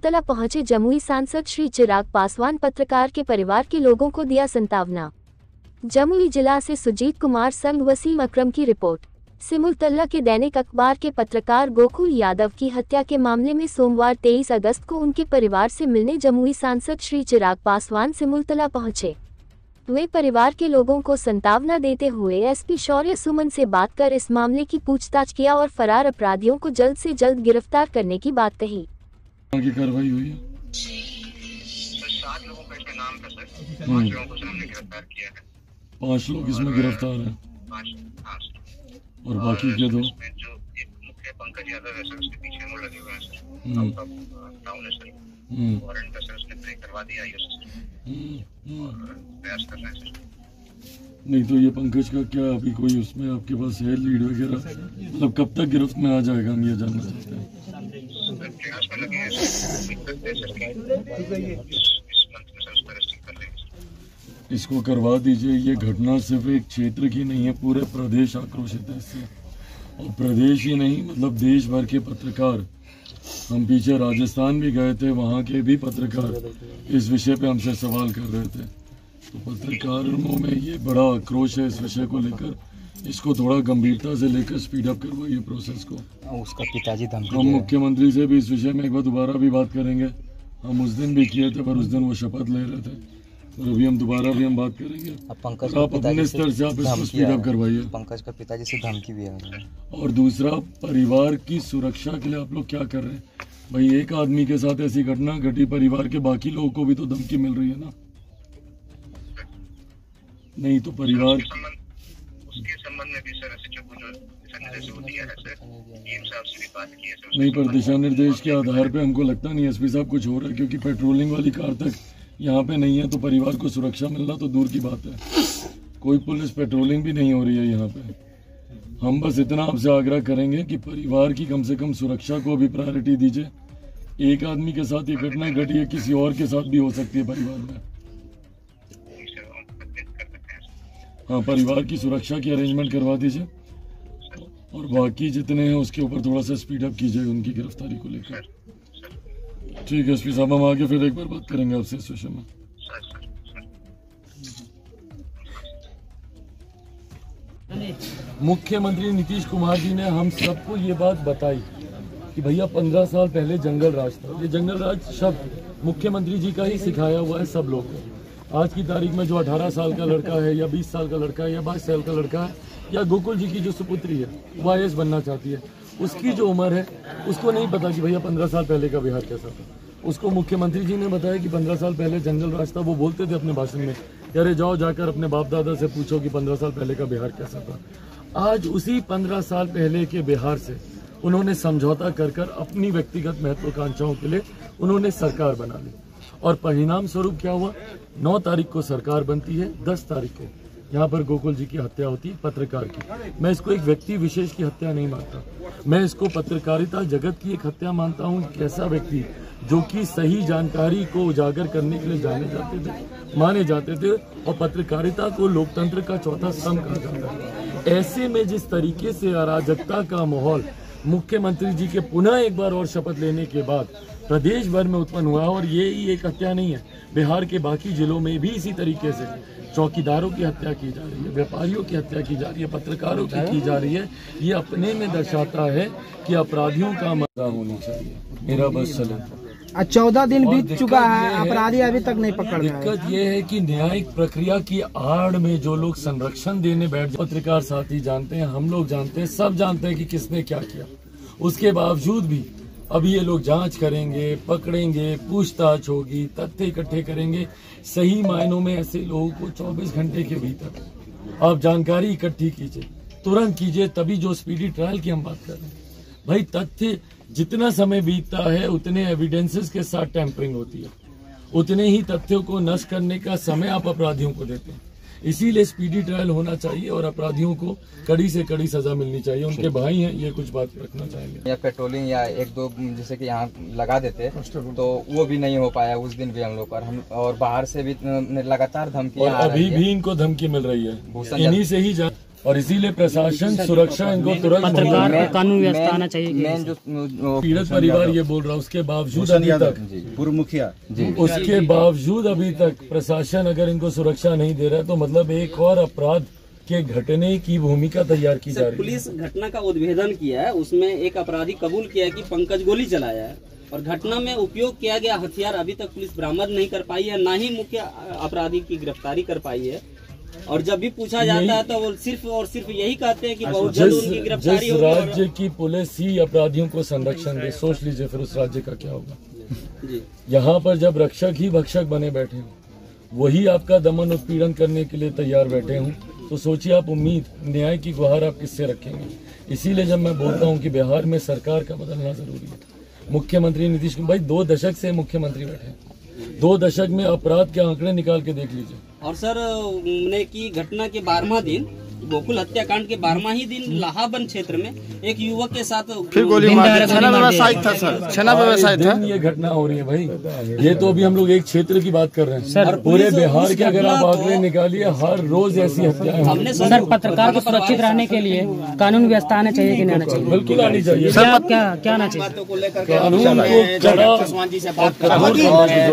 सिमुलतला पहुंचे जमुई सांसद श्री चिराग पासवान पत्रकार के परिवार के लोगों को दिया सांत्वना। जमुई जिला से सुजीत कुमार संग वसीम अकरम की रिपोर्ट। सिमुलतला के दैनिक अखबार के पत्रकार गोकुल यादव की हत्या के मामले में सोमवार 23 अगस्त को उनके परिवार से मिलने जमुई सांसद श्री चिराग पासवान सिमुलतला पहुंचे। वे परिवार के लोगों को सांत्वना देते हुए एसपी शौर्य सुमन से बात कर इस मामले की पूछताछ किया और फरार अपराधियों को जल्द से जल्द गिरफ्तार करने की बात कही। की कार्रवाई हुई है। 7 लोगों का इसमें नाम था सर, 5 लोगों को हमने गिरफ्तार किया है। 5 लोग इसमें गिरफ्तार हैं। 5 और बाकी के 2 जो एक मुख्य पंकज यादव है सर, उसके पीछे वो लगे हुए हैं सर। टाउन है सर, वारंट सर उसने ब्रेक करवा दिया है और प्रयास कर रहे हैं सर। नहीं तो ये पंकज का क्या अभी कोई उसमें आपके पास है लीड वगैरह, मतलब कब तक गिरफ्त में आ जाएगा, हम ये जानना चाहते हैं। प्रयास में लगे हैं सर, इस मंथ में सर उसको अरेस्ट कर लेंगे। इसको करवा दीजिए। ये घटना सिर्फ एक क्षेत्र की नहीं है, पूरे प्रदेश आक्रोशित है इससे। और प्रदेश ही नहीं, मतलब देश भर के पत्रकार, हम पीछे राजस्थान भी गए थे, वहाँ के भी पत्रकार इस विषय पे हमसे सवाल कर रहे थे। तो पत्रकारों में ये बड़ा आक्रोश है इस विषय को लेकर। इसको थोड़ा गंभीरता से लेकर स्पीड अप करवाइए प्रोसेस को। उसका पिताजी धमकी हम मुख्यमंत्री से भी इस विषय में एक बार दोबारा भी बात करेंगे। हम उस दिन भी किए थे, पर उस दिन वो शपथ ले रहे थे, और अभी हम दोबारा भी हम बात करेंगे। पंकज आप अपने स्तर से आप इसको स्पीड अप करवाइए। पंकज का पिताजी से धमकी भी है। और दूसरा, परिवार की सुरक्षा के लिए आप लोग क्या कर रहे हैं? भाई एक आदमी के साथ ऐसी घटना घटी, परिवार के बाकी लोगों को भी तो धमकी मिल रही है ना। नहीं तो परिवार उसके संबंध में भी सर ऐसे जो दिशा निर्देश दिया है सर, डीएम साहब से भी बात की है सर। नहीं, पर दिशा निर्देश के आधार पे हमको लगता नहीं एसपी साहब कुछ हो रहा है, क्योंकि पेट्रोलिंग वाली कार तक यहाँ पे नहीं है, तो परिवार को सुरक्षा मिलना तो दूर की बात है। कोई पुलिस पेट्रोलिंग भी नहीं हो रही है यहाँ पे। हम बस इतना आपसे आग्रह करेंगे कि परिवार की कम से कम सुरक्षा को भी प्रायोरिटी दीजिए। एक आदमी के साथ ये घटना घटी है, किसी और के साथ भी हो सकती है परिवार में। हाँ, परिवार की सुरक्षा की अरेंजमेंट करवा दीजिए, और बाकी जितने हैं उसके ऊपर थोड़ा सा स्पीड अप कीजिए उनकी गिरफ्तारी को लेकर। ठीक है एसपी साहब, हम आगे फिर एक बार बात करेंगे आपसे इस विषय में। मुख्यमंत्री नीतीश कुमार जी ने हम सबको ये बात बताई कि भैया 15 साल पहले जंगल राज था। ये जंगल राज शब्द मुख्यमंत्री जी का ही सिखाया हुआ है सब लोगों को। आज की तारीख में जो 18 साल का लड़का है, या 20 साल का लड़का है, या 22 साल का लड़का है, या गोकुल जी की जो सुपुत्री है वो IAS बनना चाहती है, उसकी जो उम्र है उसको नहीं पता कि भैया 15 साल पहले का बिहार कैसा था। उसको मुख्यमंत्री जी ने बताया कि 15 साल पहले जंगल राज था। वो बोलते थे अपने भाषण में, अरे जाओ जाकर अपने बाप दादा से पूछो कि 15 साल पहले का बिहार कैसा था। आज उसी 15 साल पहले के बिहार से उन्होंने समझौता कर अपनी व्यक्तिगत महत्वाकांक्षाओं के लिए उन्होंने सरकार बना ली। और परिणाम स्वरूप क्या हुआ? 9 तारीख को सरकार बनती है, 10 तारीख को यहाँ पर गोकुल जी की हत्या होती है, पत्रकार की। मैं इसको एक व्यक्ति विशेष की हत्या नहीं मानता, मैं इसको पत्रकारिता जगत की एक हत्या मानता हूँ। एक ऐसा व्यक्ति जो कि सही जानकारी को उजागर करने के लिए माने जाते थे, और पत्रकारिता को लोकतंत्र का चौथा स्तंभ कहा जाता है। ऐसे में जिस तरीके से अराजकता का माहौल मुख्यमंत्री जी के पुनः एक बार और शपथ लेने के बाद प्रदेश भर में उत्पन्न हुआ, और ये ही एक हत्या नहीं है, बिहार के बाकी जिलों में भी इसी तरीके से चौकीदारों की हत्या की जा रही है, व्यापारियों की हत्या की जा रही है, पत्रकारों की जा रही है। ये अपने में दर्शाता है कि अपराधियों का मजा होना चाहिए। मेरा बस चले। 14 दिन बीत चुका है, अपराधी अभी तक नहीं पकड़ में आए। दिक्कत ये है कि न्यायिक प्रक्रिया की आड़ में जो लोग संरक्षण देने बैठ, पत्रकार साथी जानते हैं, हम लोग जानते हैं, सब जानते हैं कि किसने क्या किया। उसके बावजूद भी अभी ये लोग जांच करेंगे, पकड़ेंगे, पूछताछ होगी, तथ्य इकट्ठे करेंगे। सही मायनों में ऐसे लोगों को 24 घंटे के भीतर आप जानकारी इकट्ठी कीजिए, तुरंत कीजिए, तभी जो स्पीडी ट्रायल की हम बात कर रहे हैं। भाई तथ्य जितना समय बीतता है उतने एविडेंसेस के साथ टैंपरिंग होती है, उतने ही तथ्यों को नष्ट करने का समय आप अपराधियों को देते हैं। इसीलिए स्पीडी ट्रायल होना चाहिए और अपराधियों को कड़ी से कड़ी सजा मिलनी चाहिए। उनके भाई हैं, ये कुछ बात रखना चाहेंगे। या पेट्रोलिंग या 1-2 जैसे कि यहाँ लगा देते तो वो भी नहीं हो पाया उस दिन भी हम लोग पर। हम और बाहर से भी लगातार धमकियां आ रही है। अभी भी इनको धमकी मिल रही है, इन्हीं से ही और इसीलिए प्रशासन सुरक्षा इनको तुरंत पत्रकार को कानून व्यवस्था आना चाहिए। मेन जो पीड़ित परिवार ये बोल रहा है, उसके बावजूद अभी तक पूर्व मुखिया उसके बावजूद अभी तक प्रशासन अगर इनको सुरक्षा नहीं दे रहा है, तो मतलब एक और अपराध के घटने की भूमिका तैयार की जा रही है। पुलिस घटना का उद्भेदन किया है, उसमें एक अपराधी कबूल किया है कि पंकज गोली चलाया है, और घटना में उपयोग किया गया हथियार अभी तक पुलिस बरामद नहीं कर पाई है, ना ही मुख्य अपराधी की गिरफ्तारी कर पाई है। और जब भी पूछा जाता है तो वो सिर्फ और सिर्फ यही कहते हैं कि बहुत जल्द उनकी गिरफ्तारी जिस होगी। राज्य की पुलिस ही अपराधियों को संरक्षण दे, सोच लीजिए फिर उस राज्य का क्या होगा। जी। यहाँ पर जब रक्षक ही भक्षक बने बैठे हों, वही आपका दमन उत्पीड़न करने के लिए तैयार बैठे हों, तो सोचिए आप उम्मीद न्याय की गुहार आप किससे रखेंगे। इसीलिए जब मैं बोलता हूँ कि बिहार में सरकार का बदलना जरूरी है। मुख्यमंत्री नीतीश कुमार भाई 2 दशक से मुख्यमंत्री बैठे हैं, 2 दशक में अपराध के आंकड़े निकाल के देख लीजिए। और सर उन्हें की घटना के 12वां दिन, गोकुल हत्याकांड के 12वां ही दिन लाहाबंद क्षेत्र में एक युवक के साथ फिर गोली मार, छेना व्यवसाय था सर, छेना व्यवसाय था। ये घटना हो रही है भाई, ये तो अभी हम लोग एक क्षेत्र की बात कर रहे हैं सर। पूरे बिहार के अगर आप आंकड़े निकालिए, हर रोज ऐसी हत्याएं हमने सर पत्रकार को सुरक्षित रहने के लिए कानून व्यवस्था आना चाहिए कि नहीं आना चाहिए? बिल्कुल आनी चाहिए सर, क्या आना चाहिए? बातों को लेकर कानून को कड़ा जी से बात कर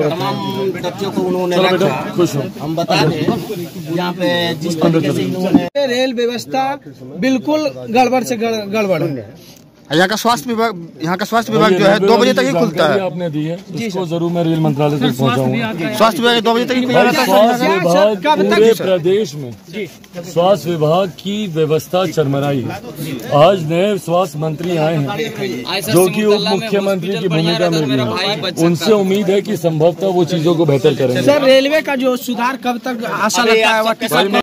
तमाम तथ्यों को उन्होंने रखा। खुश हो। हम बता दें यहाँ पे जिस तरीके से इन्होंने रेल व्यवस्था बिल्कुल गड़बड़ से गड़बड़ है। यहाँ का स्वास्थ्य विभाग जो है 2 बजे तक ही खुलता है। आपने दी है, इसको जरूर मैं रेल मंत्रालय तक पहुंचाऊंगा। स्वास्थ्य विभाग 2 बजे तक ही खुला रहता है। स्वास्थ्य विभाग पूरे प्रदेश में स्वास्थ्य विभाग की व्यवस्था चरमराई है। आज नए स्वास्थ्य मंत्री आए हैं जो कि उप मुख्यमंत्री की भूमिका में भी हैं। उनसे उम्मीद है कि संभवतः वो चीजों को बेहतर करेंगे। सर रेलवे का जो सुधार कब तक आशा लगता है?